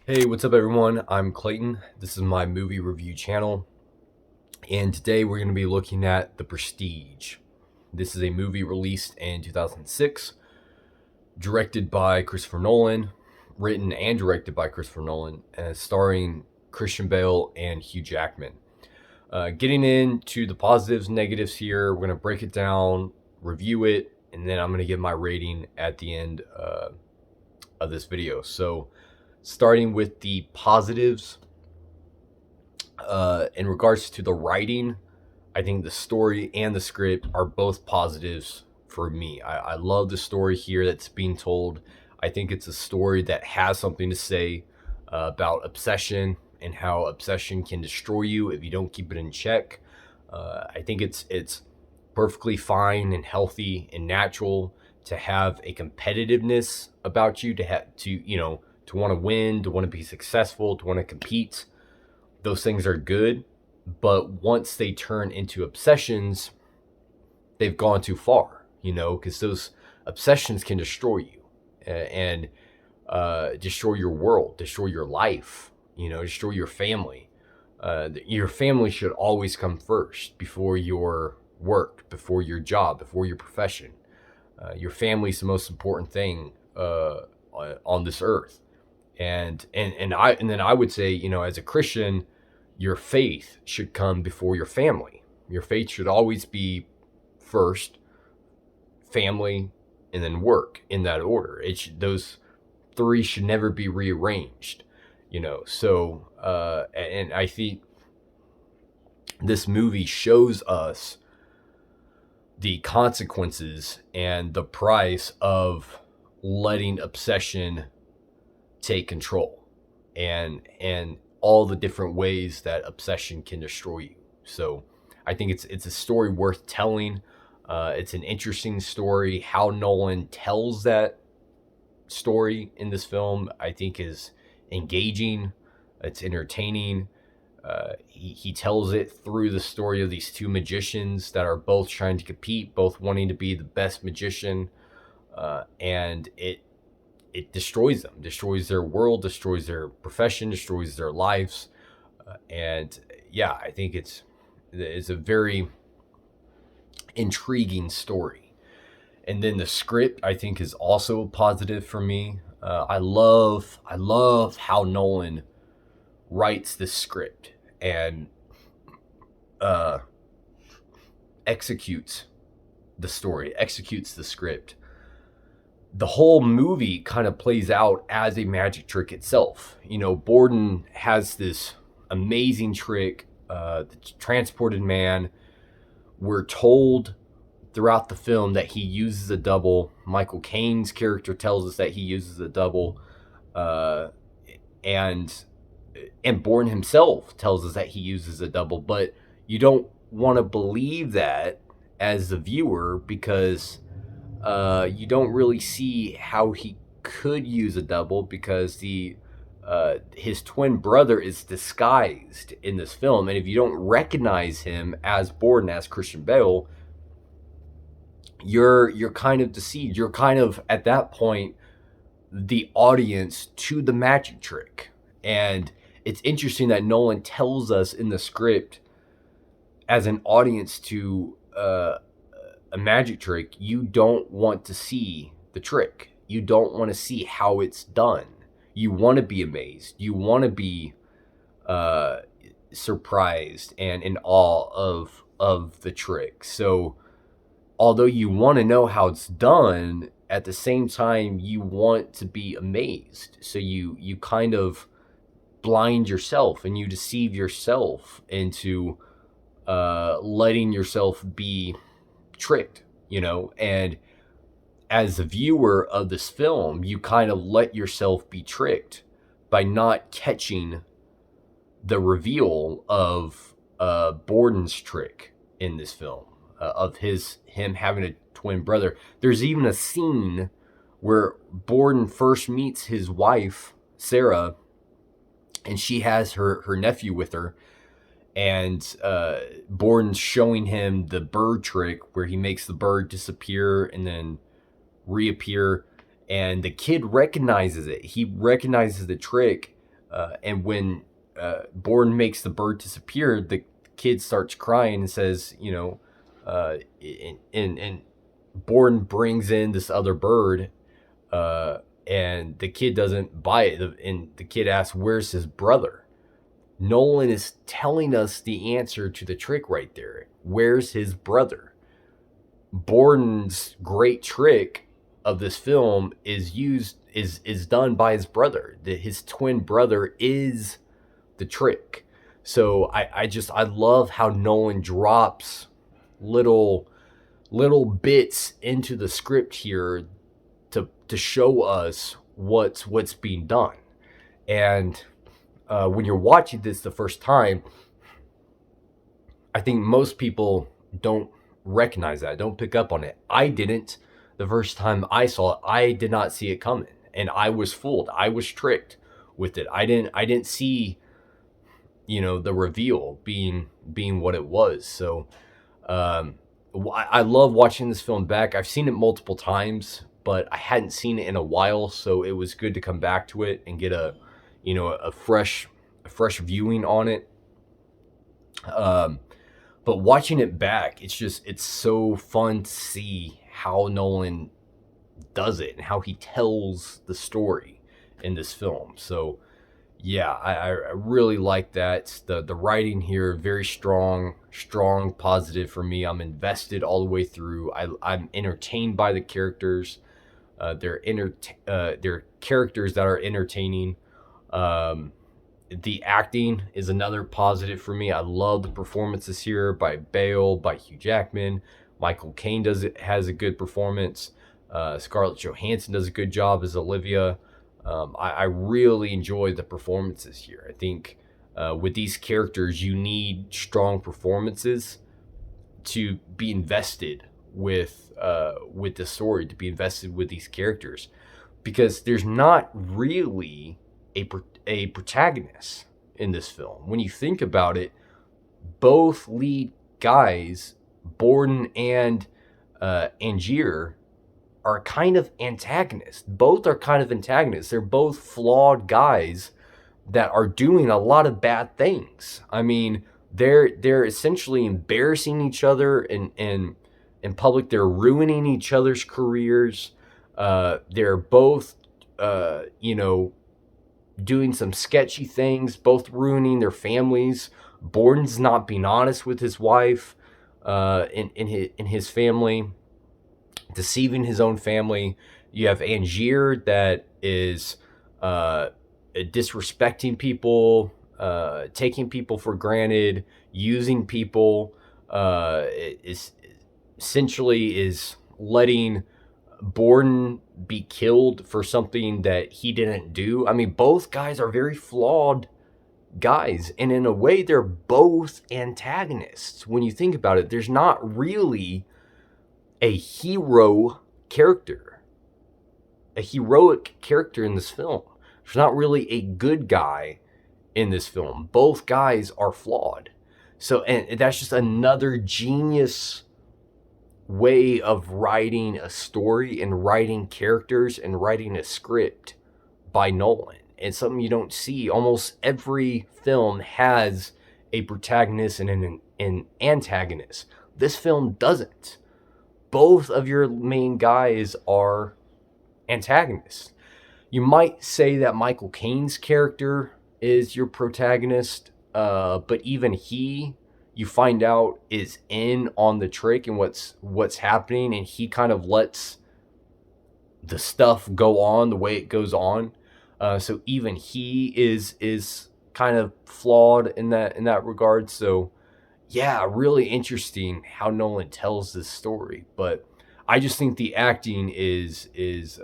Hey, what's up, everyone? I'm Clayton. This is my movie review channel, and today we're going to be looking at The Prestige. This is a movie released in 2006, directed by Christopher Nolan, written and directed by Christopher Nolan, and starring Christian Bale and Hugh Jackman. Getting into the positives and negatives here, we're going to break it down, review it, and then I'm going to give my rating at the end of this video. So, starting with the positives, in regards to the writing, I think the story and the script are both positives for me. I love the story here that's being told. I think it's a story that has something to say about obsession and how obsession can destroy you if you don't keep it in check. I think it's perfectly fine and healthy and natural to have a competitiveness about you, to have to want to win, to want to be successful, to want to compete. Those things are good, but once they turn into obsessions, they've gone too far, because those obsessions can destroy you and destroy your world, destroy your life, destroy your family. Your family should always come first before your work, before your job, before your profession. Your family is the most important thing on this earth. And then I would say, as a Christian, your faith should come before your family. Your faith should always be first, family, and then work, in that order. Those three should never be rearranged. So and I think this movie shows us the consequences and the price of letting obsession take control, and all the different ways that obsession can destroy you. So I think it's a story worth telling. It's an interesting story. How Nolan tells that story in this film, I think, is engaging. It's entertaining. He tells it through the story of these two magicians that are both trying to compete, both wanting to be the best magician, and it destroys them, destroys their world, destroys their profession, destroys their lives. And yeah, I think it's a very intriguing story. And then the script, I think, is also positive for me. I love how Nolan writes the script and uh, executes the story, executes the script. The whole movie kind of plays out as a magic trick itself. Borden has this amazing trick, the transported man. We're told throughout the film that he uses a double. Michael Caine's character tells us that he uses a double, uh, and and Bourne himself tells us that he uses a double. But you don't want to believe that as the viewer, because you don't really see how he could use a double, because the his twin brother is disguised in this film, and if you don't recognize him as Borden, as Christian Bale, you're kind of deceived. You're kind of, at that point, the audience to the magic trick. And it's interesting that Nolan tells us in the script, as an audience to a magic trick, you don't want to see the trick. You don't want to see how it's done. You want to be amazed. You want to be uh, surprised and in awe of the trick. So although you want to know how it's done, at the same time you want to be amazed. So you kind of blind yourself and you deceive yourself into letting yourself be tricked, and as a viewer of this film, you kind of let yourself be tricked by not catching the reveal of Borden's trick in this film, of him having a twin brother. There's even a scene where Borden first meets his wife, Sarah, and she has her nephew with her, and Borden's showing him the bird trick where he makes the bird disappear and then reappear, and the kid recognizes it. He recognizes the trick, And when Bourne makes the bird disappear, the kid starts crying and says, and Bourne brings in this other bird, and the kid doesn't buy it. And the kid asks, "Where's his brother?" Nolan is telling us the answer to the trick right there. Where's his brother? Bourne's great trick of this film is done by his brother. His twin brother is the trick. So I love how Nolan drops little bits into the script here to show us what's being done. And when you're watching this the first time, I think most people don't recognize that, don't pick up on it. I didn't. The first time I saw it, I did not see it coming, and I was fooled. I was tricked with it. I didn't see, the reveal being what it was. So I love watching this film back. I've seen it multiple times, but I hadn't seen it in a while, so it was good to come back to it and get a fresh viewing on it. But watching it back, it's so fun to see how Nolan does it and how he tells the story in this film. So yeah, I really like that. The writing here, very strong, positive for me. I'm invested all the way through. I'm entertained by the characters. They're characters that are entertaining. The acting is another positive for me. I love the performances here by Bale, by Hugh Jackman. Michael Caine has a good performance. Scarlett Johansson does a good job as Olivia. I really enjoy the performances here. I think with these characters, you need strong performances to be invested with the story, to be invested with these characters, because there's not really a protagonist in this film. When you think about it, both lead guys, Borden and Angier, are kind of antagonists. Both are kind of antagonists. They're both flawed guys that are doing a lot of bad things. I mean, they're essentially embarrassing each other in public. They're ruining each other's careers. They're both, doing some sketchy things, both ruining their families. Borden's not being honest with his wife, in his family, deceiving his own family. You have Angier that is disrespecting people, taking people for granted, using people, is letting Borden be killed for something that he didn't do. I mean, both guys are very flawed guys, and in a way, they're both antagonists. When you think about it, there's not really a hero character, a heroic character in this film. There's not really a good guy in this film. Both guys are flawed. So, and that's just another genius way of writing a story and writing characters and writing a script by Nolan. It's something you don't see. Almost every film has a protagonist and an antagonist. This film doesn't. Both of your main guys are antagonists. You might say that Michael Caine's character is your protagonist, but even he, you find out, is in on the trick and what's happening, and he kind of lets the stuff go on the way it goes on. So even he is kind of flawed in that regard. So yeah, really interesting how Nolan tells this story. But I just think the acting is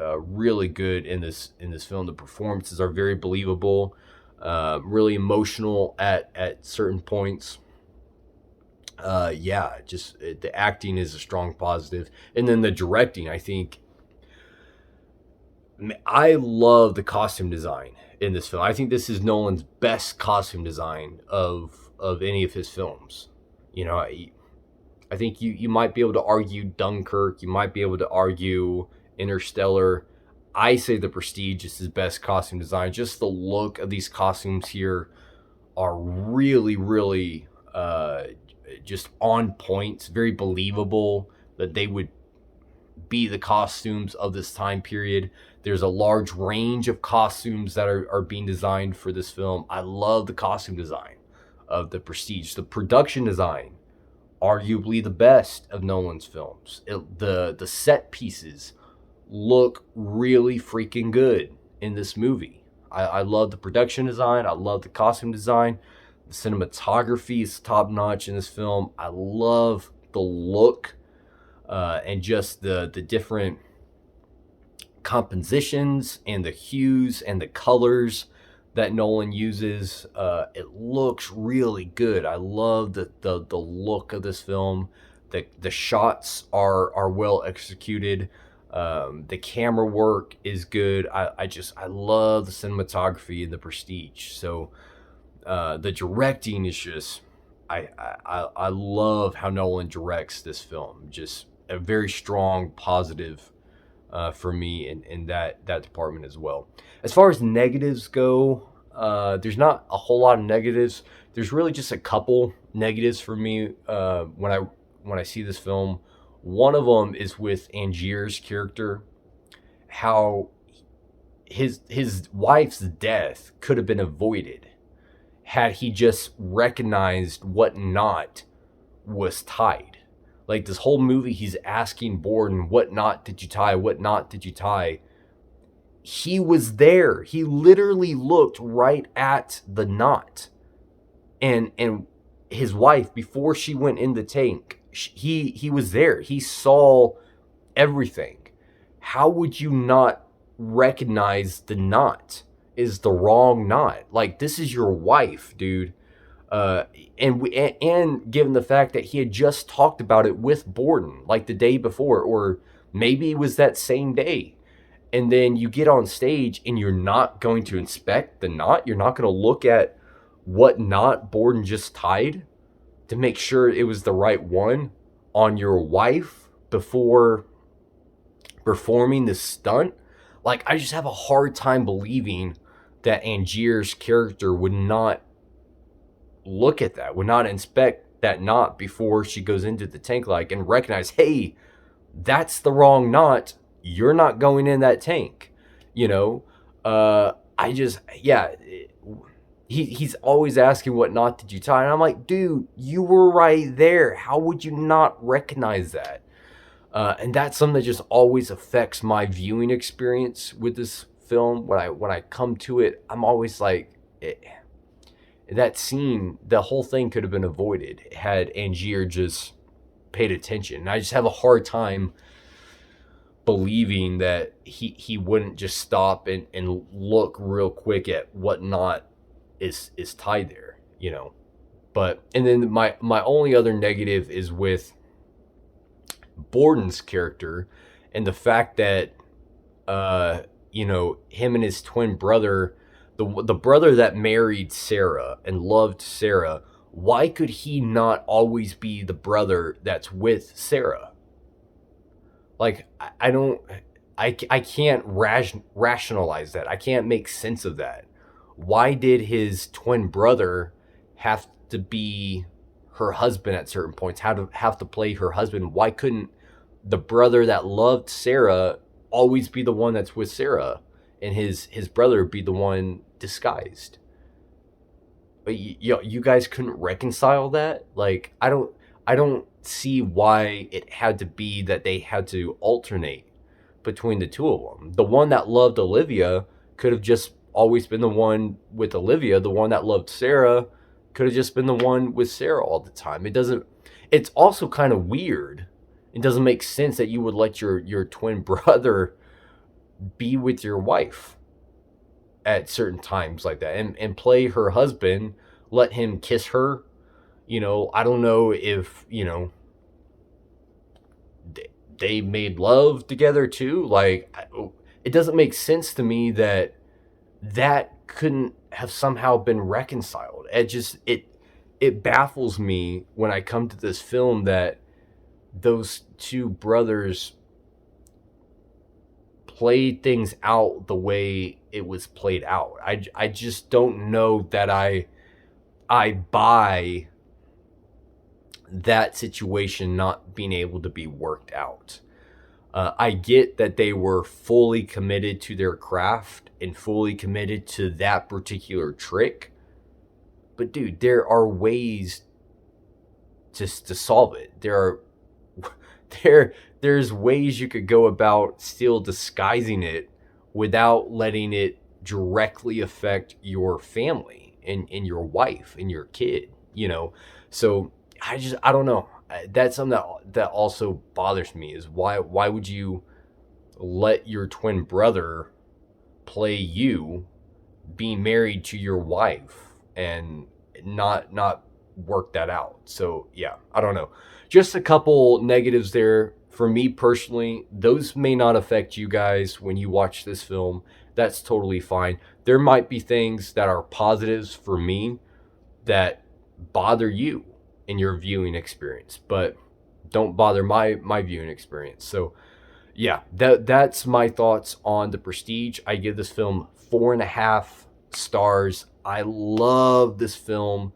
really good in this film. The performances are very believable, really emotional at certain points. Just the acting is a strong positive, and then the directing. I love the costume design in this film. I think this is Nolan's best costume design of any of his films. I think you might be able to argue Dunkirk. You might be able to argue Interstellar. I say The Prestige is his best costume design. Just the look of these costumes here are really, really just on point, very believable that they would be the costumes of this time period. There's a large range of costumes that are being designed for this film. I love the costume design of The Prestige. The production design, arguably the best of Nolan's films. The set pieces look really freaking good in this movie. I love the production design. I love the costume design. The cinematography is top notch in this film. I love the look and just the different compositions and the hues and the colors that Nolan uses. It looks really good. I love the look of this film. The shots are well executed. The camera work is good. I love the cinematography in The Prestige. So the directing is just I love how Nolan directs this film. Just a very strong positive for me in that department as well. As far as negatives go, there's not a whole lot of negatives. There's really just a couple negatives for me when I see this film. One of them is with Angier's character, how his wife's death could have been avoided had he just recognized what knot was tied. Like this whole movie, he's asking Borden, what knot did you tie? What knot did you tie? He was there. He literally looked right at the knot. And his wife, before she went in the tank, he was there. He saw everything. How would you not recognize the knot is the wrong knot? Like, this is your wife, dude. And given the fact that he had just talked about it with Borden like the day before, or maybe it was that same day, and then you get on stage and you're not going to inspect the knot, you're not going to look at what knot Borden just tied to make sure it was the right one on your wife before performing this stunt. Like, I just have a hard time believing that Angier's character would not look at that, would not inspect that knot before she goes into the tank, like, and recognize, hey, that's the wrong knot. You're not going in that tank. You know, he's always asking what knot did you tie, and I'm like, dude, you were right there. How would you not recognize that? And that's something that just always affects my viewing experience with this film. When I come to it, I'm always like, that scene, the whole thing could have been avoided had Angier just paid attention. And I just have a hard time believing that he wouldn't just stop and look real quick at what knot is tied there, you know. But, and then my only other negative is with Borden's character and the fact that you know, him and his twin brother, the brother that married Sarah and loved Sarah, why could he not always be the brother that's with Sarah? Like, I can't rationalize that. I can't make sense of that. Why did his twin brother have to be her husband at certain points, have to play her husband? Why couldn't the brother that loved Sarah always be the one that's with Sarah, and his brother be the one disguised? But you guys couldn't reconcile that? Like, I don't see why it had to be that they had to alternate between the two of them. The one that loved Olivia could have just always been the one with Olivia. The one that loved Sarah could have just been the one with Sarah all the time. It's also kind of weird. It doesn't make sense that you would let your twin brother be with your wife at certain times like that and play her husband, let him kiss her. You know, I don't know if, you know, they made love together too. Like, it doesn't make sense to me that couldn't have somehow been reconciled. It baffles me when I come to this film that those two brothers played things out the way it was played out. I just don't know that I buy that situation not being able to be worked out. I get that they were fully committed to their craft and fully committed to that particular trick, but dude, there are ways just to solve it. There's ways you could go about still disguising it without letting it directly affect your family and your wife and your kid, you know. So I don't know. That's something that also bothers me, is why would you let your twin brother play you being married to your wife and not work that out? So yeah, I don't know. Just a couple negatives there for me personally. Those may not affect you guys when you watch this film. That's totally fine. There might be things that are positives for me that bother you in your viewing experience, but don't bother my viewing experience. So yeah, that's my thoughts on The Prestige. I give this film 4.5 stars. I love this film.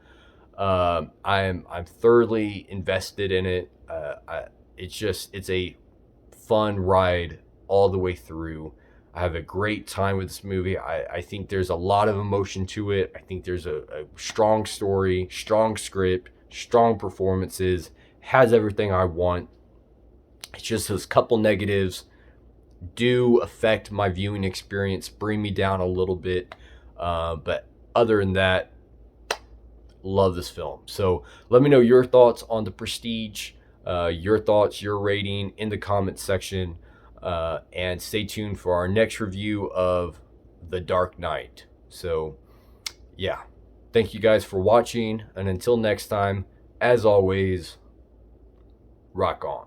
I'm thoroughly invested in it. It's a fun ride all the way through. I have a great time with this movie. I think there's a lot of emotion to it. I think there's a strong story, strong script, strong performances, has everything I want. It's just those couple negatives do affect my viewing experience, bring me down a little bit. But other than that, love this film. So let me know your thoughts on The Prestige, your thoughts, your rating in the comments section. And stay tuned for our next review of The Dark Knight. So yeah, thank you guys for watching. And until next time, as always, rock on.